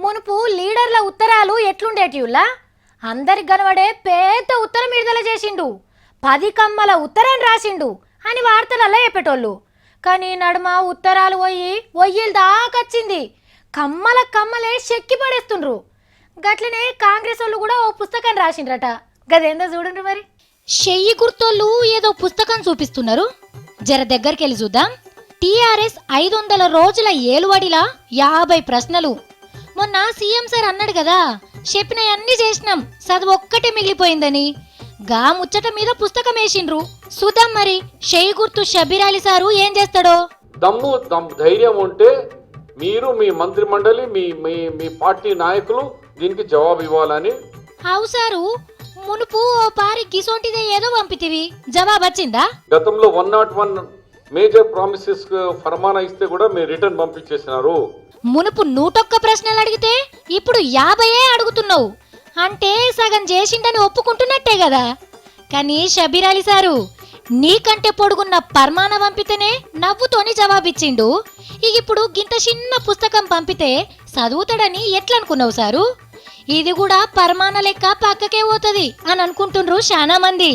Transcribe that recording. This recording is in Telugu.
మునుపు లీడర్ల ఉత్తరాలు ఎట్లుండేటియుల్లా అందరికి గనవడే పెద్ద ఉత్తరం విడుదల చేసిండు. 10 కమ్మల ఉత్తరం రాసిండు అని వార్తలల్లా చెప్పేటోళ్ళు. కానీ నడుమ ఉత్తరాలు ఒయ్యిలు దాకొచ్చింది. కమ్మల కమ్మలే చెక్కి పడేస్తుండ్రు. గట్లనే కాంగ్రెస్ వాళ్ళు కూడా ఓ పుస్తకం రాసిండ్రట. గదేందో చూడండి మరి. చెయ్యి గుర్తోళ్ళు ఏదో పుస్తకం చూపిస్తున్నారు. జర దగ్గరికెళ్ళి చూద్దాం. టీఆర్ఎస్ 500 రోజుల ఏలువడిలా 50 ప్రశ్నలు. మొన్న సీఎం సార్ అన్నాడు కదా, చెప్పినవన్నీ చేసినాం, చదువు ఒక్కటే మిగిలిపోయిందని. గా ముచ్చట మీద పుస్తకం వేసిండ్రు. చూద్దాం మరి షెయ్యి గుర్తు షబ్బీర్ అలీ సారు ఏం చేస్తాడో. దమ్ము ధైర్యం ఉంటే మీరు మీ మంత్రి మండలి మీ పార్టీ నాయకులు దీనికి జవాబు ఇవ్వాలని. అవు సారు, మునుపు ఓ పారి గిసోంటిదే ఏదో పంపితివి, జవాబు వచ్చిందా? గతంలో 101 మేజర్ ప్రామిసెస్ ఫర్మానా ఇస్తే కూడా మీరు రిటర్న్ పంపించేసినారు. మునుపు 101 ప్రశ్నలు అడిగితే ఇప్పుడు 50 అడుగుతున్నావు అంటే సగం చేసిండని ఒప్పుకుంటున్నట్టే కదా. కానీ షబ్బీర్ అలీ సారు, నీకంటే పొడుగున్న పర్మాన పంపితేనే నవ్వుతోని జవాబిచ్చిండు. ఇప్పుడు గింత చిన్న పుస్తకం పంపితే చదువుతాడని ఎట్లనుకున్నావు సారు? ఇది కూడా పర్మాన లెక్క పక్కకే పోతుంది అని అనుకుంటుండ్రు చాలా మంది.